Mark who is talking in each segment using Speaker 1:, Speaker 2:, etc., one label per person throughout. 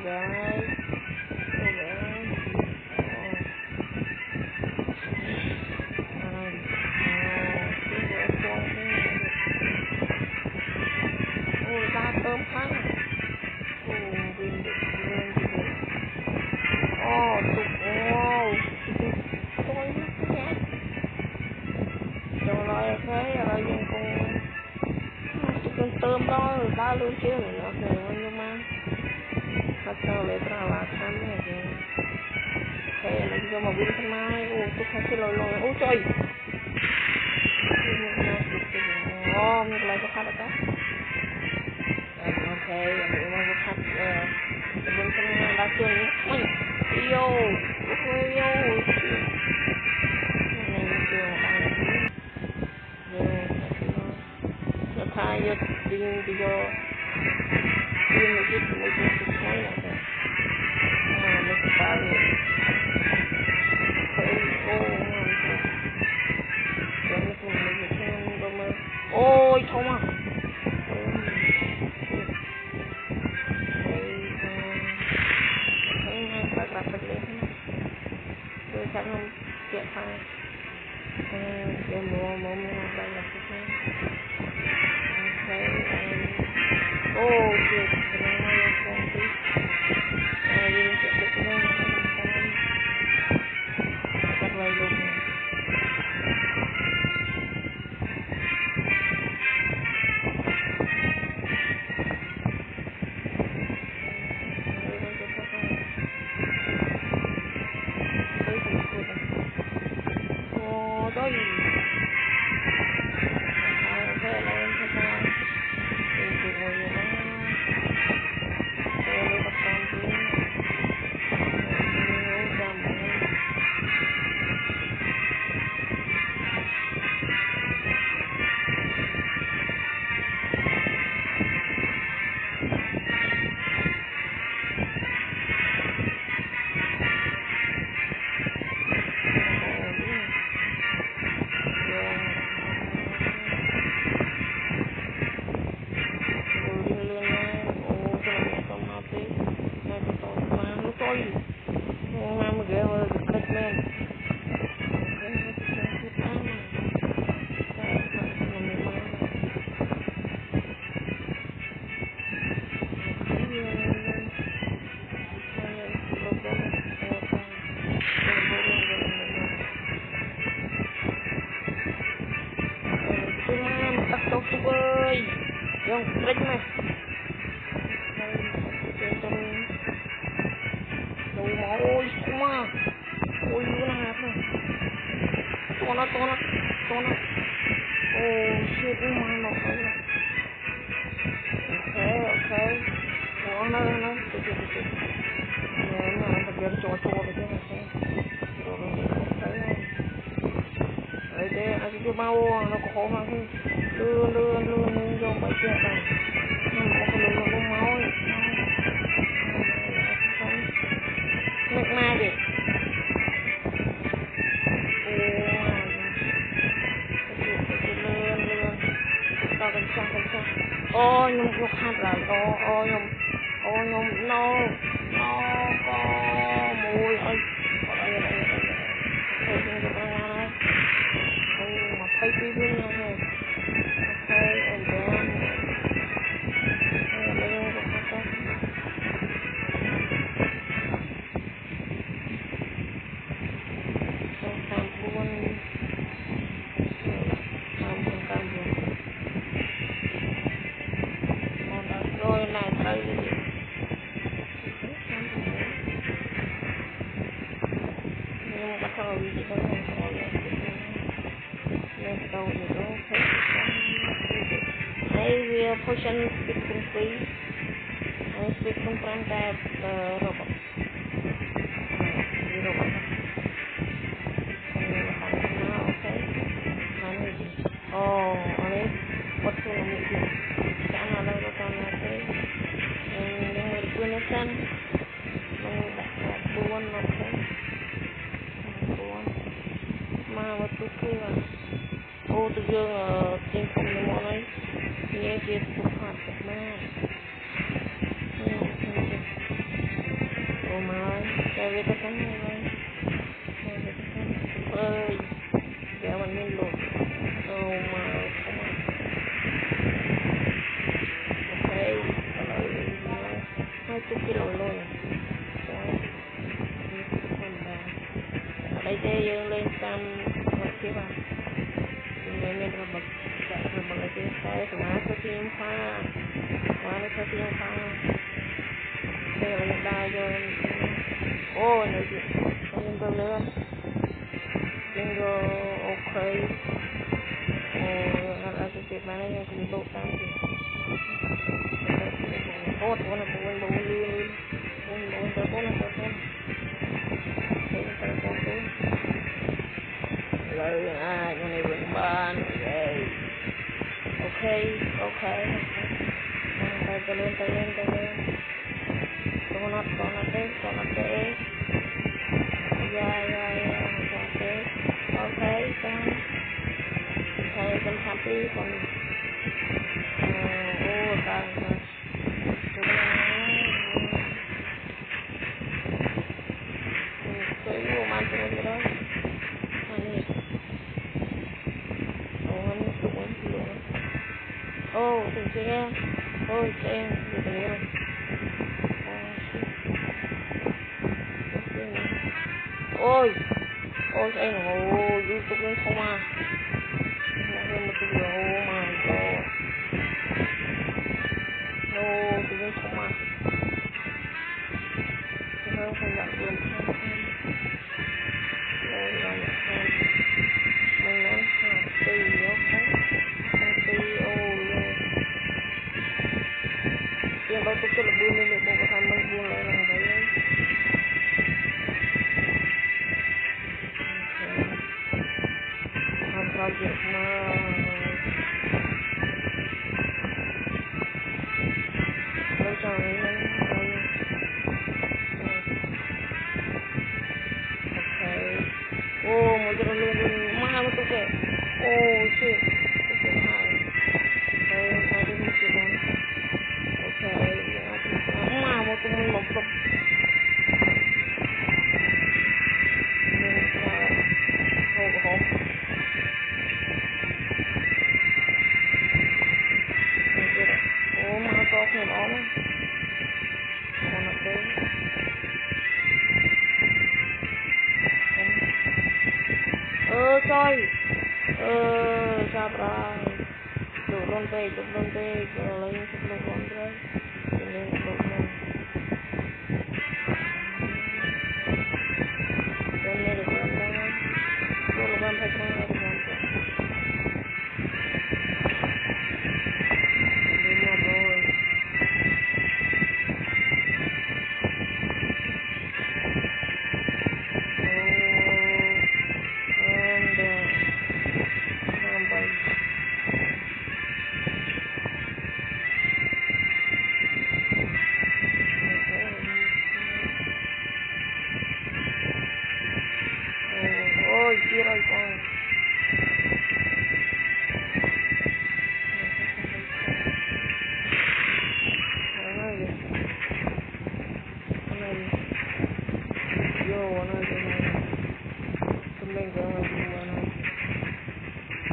Speaker 1: guys. Hello guys. Ra tôm khăn. Viên được lên tụt tôi nhé. Rồi lại thế là dùng con tôm đó đã luôn chưa nữa rồi nhưng mà thật ra lại là tham này thì thế là cho mà viên thân mai tôi không cái lồi trời mình lại có phát được ok mình có phát viên thân mai đã chưa nhé yo thay cho tiền thì cho tiền một chút thôi là nó sẽ tạo được thấy ôi không à thấy ngay phải đặt lên tôi sẽ không tiện thay cái mua mình phải đặt lên oh shit Yang klik mah. Ôi kuma. Ôi nó hạt này. To nó. Shit mà nó phải. Okay. Nó. Nó phải cho cái này. Rồi đấy, anh cứ bao nó có khó mà thôi. Lươn cho mấy chuyện này. Nó có lươn nó có máu ấy. Mệt mai đi. Lươn. Tao cần xa. Ôi, nhung khát rồi. Ôi, nhung nó có mùi ơi. Thấy tí với nhau này. Okay, and then layer the photo. So buồn rồi này thấy nhưng bắt đầu gì đó lên đầu thì nó thấy đây we portion speaking please I speak from that robot robot okay ini waktu itu karena ada rotasi yang digunakan mendapat buan mà waktu itu tôi dương trên phòng những món ấy nghe việc phục hoạt được mà okay, so now it's team fire. Now it's team fire. Okay, let me die rồi. Oh, no, không có lửa. Single, okay. Oh, là cái việc này là cũng tốt lắm thì. Tốt, nó cũng vẫn luôn luôn. Luôn tốt nó tốt. Thế nó tốt tốt. Rồi cho này vẫn ban. Okay. Tay lên. Con nó Yeah. Okay, con. Thầy con happy con. Con. Cái vô mang cho nó đó. Này. Anh tụi luôn. Tụi xe. Xe được rồi. Ôi xe YouTube lên không à. Thêm một cái video, oh my god. No, tụi lên không à. Tôi không nhận luôn không. Rồi là nhận không. Mình nói happy, okay. Happy, rồi. Tiền đâu tôi là buôn lên được một cái mình buôn lại là vậy đấy. Project mà lâu chồng ấy ok một giờ luôn mà một tục kệ shit tục hai sao đi một chuyện ok mà một tục mình một tục hộp mà có cái đó mà còn là cái trời sao ra chụp luôn tay rồi lên chụp luôn rồi lên chụp luôn lên này được lên đây chụp luôn phải không được luôn đi mua rồi ôi kia rồi con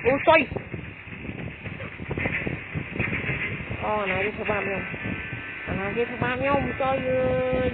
Speaker 1: ôi trời này đi theo ba nhau này đi theo ba nhau trời ơi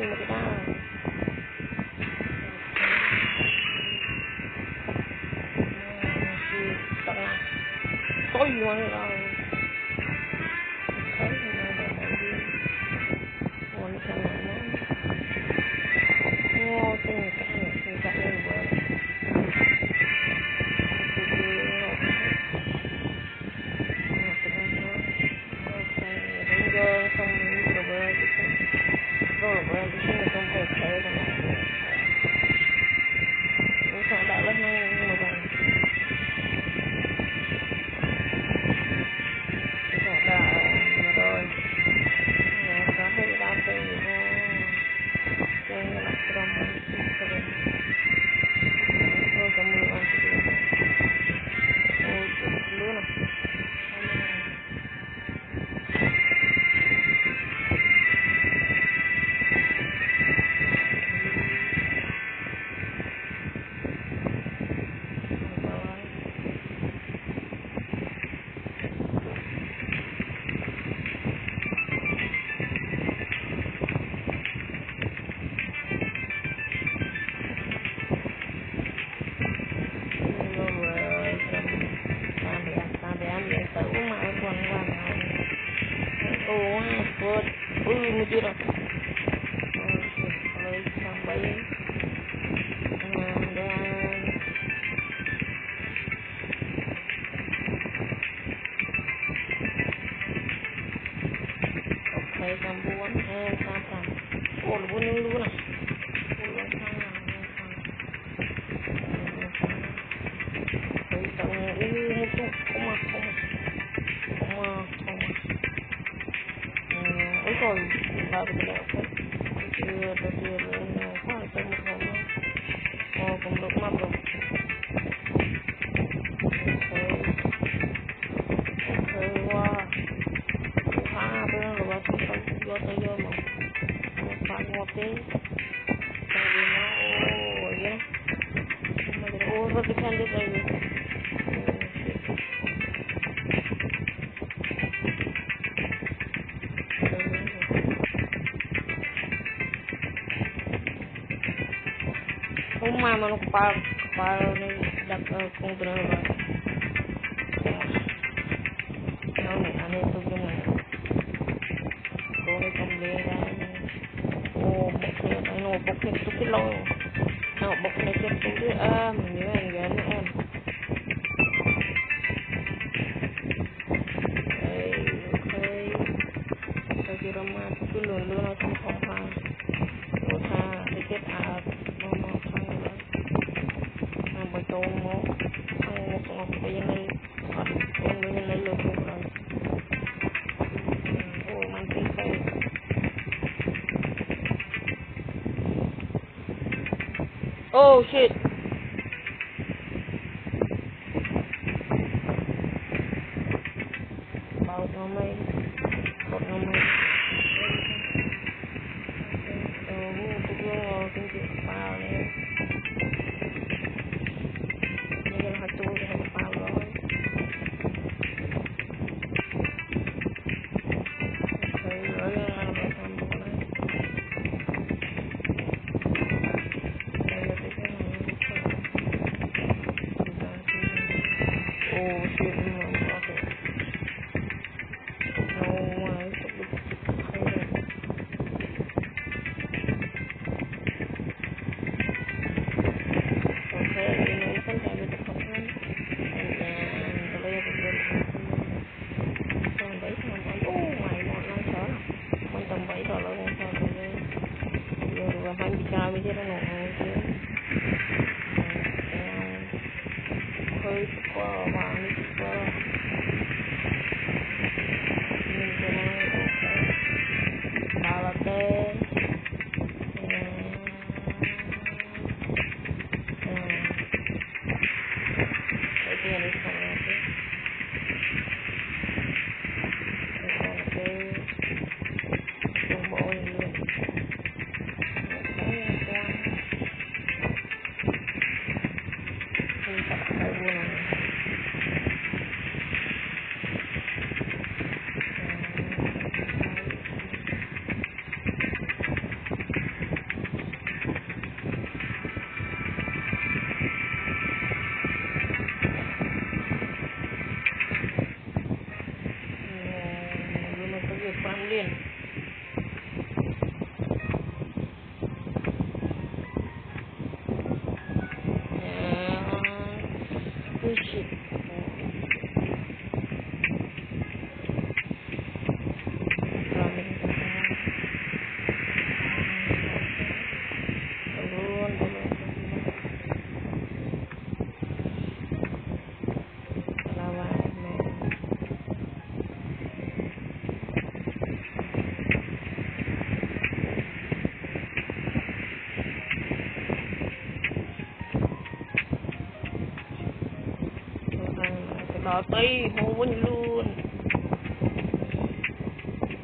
Speaker 1: mà cái đau tengah koi mana lah thấy mà để mọi gì ngon trong này nó ngon từng cái lên bờ chưa đâu sampai oke campuran santan oh lu nah ini tuh koma rồi vào được cái chưa đầu tiên nó khoảng tầm một hôm cũng được mập rồi qua pha bên rồi chúng ta vô tới vô mà pha ngọt thế tại vì nó vậy mà cái ô rất cái đây Uma mano kepala ni dak kongdran ba. Não ni ane tu guna. Kore kamera ni. Oh bokne no bokne tu kilo. No bokne tu tu ni engan em. Okay. Lagi ramah tu lulu nak kompang. Ocha tiket a tôm một ngọc bây giờ này con bây giờ lấy lột rồi ôi mang tí cây oh shit bao nó mây bột nó mây tôi vô cái chuyện bao này đỏ tây hô vinh luôn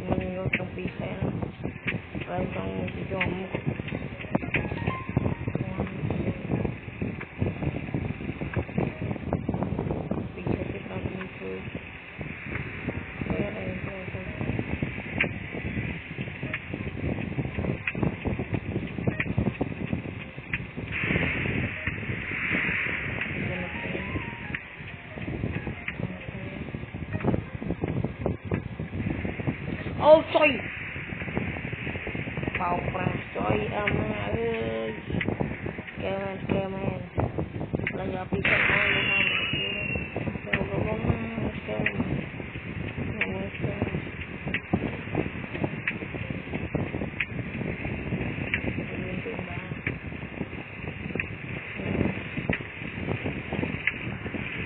Speaker 1: mình có trong pi xe rồi trong cái chòm pi xe cái trong pi xe cái này oh sorry bao pra sorry ơi kêu men là giờ pi xe này luôn kêu bông kêu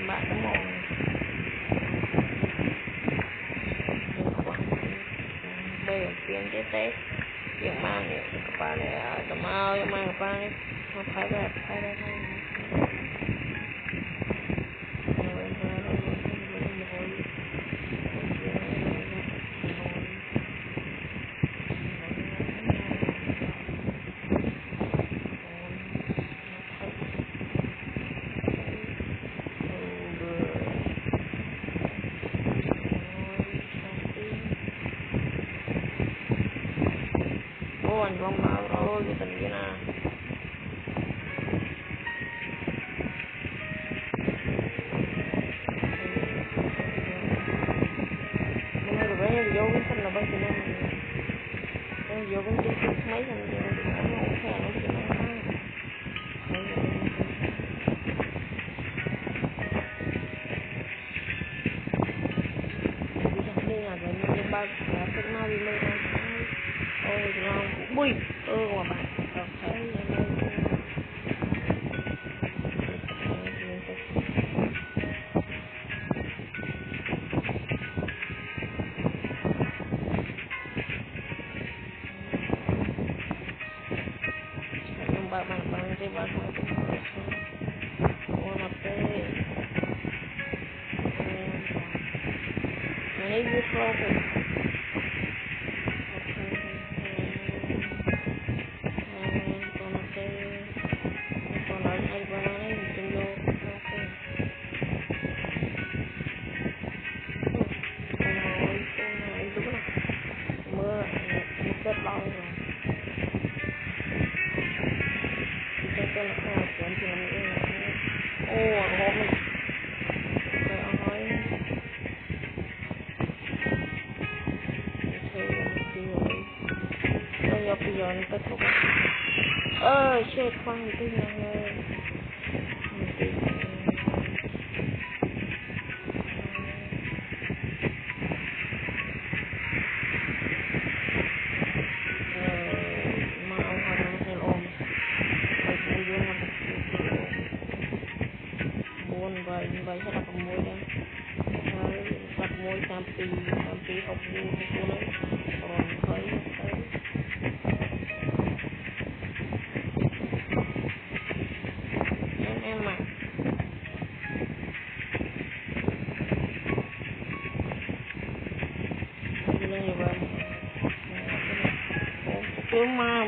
Speaker 1: bạn đúng rồi bây tiền cái tết yang mana kepala temal yang mana kepala ni apa dah anh không mau rồi cái tình kia nè nhưng mà rồi vô cái phần là bao nhiêu năm vô cái mấy năm rồi nó không theo nó chỉ nói đi là rồi nhưng ba là cái mau đi lên ôi ngon bùi mà bạn còn thấy bạn cái bạn không có cái này như sau rất lâu rồi cái là chuyện thì mình ô ngon mình rồi ơi rồi bây giờ nó kết thúc chết khoan cái này vậy sẽ đặt môi đây đặt môi sampai học vui cái này còn thấy em mà lên như vậy cứ mà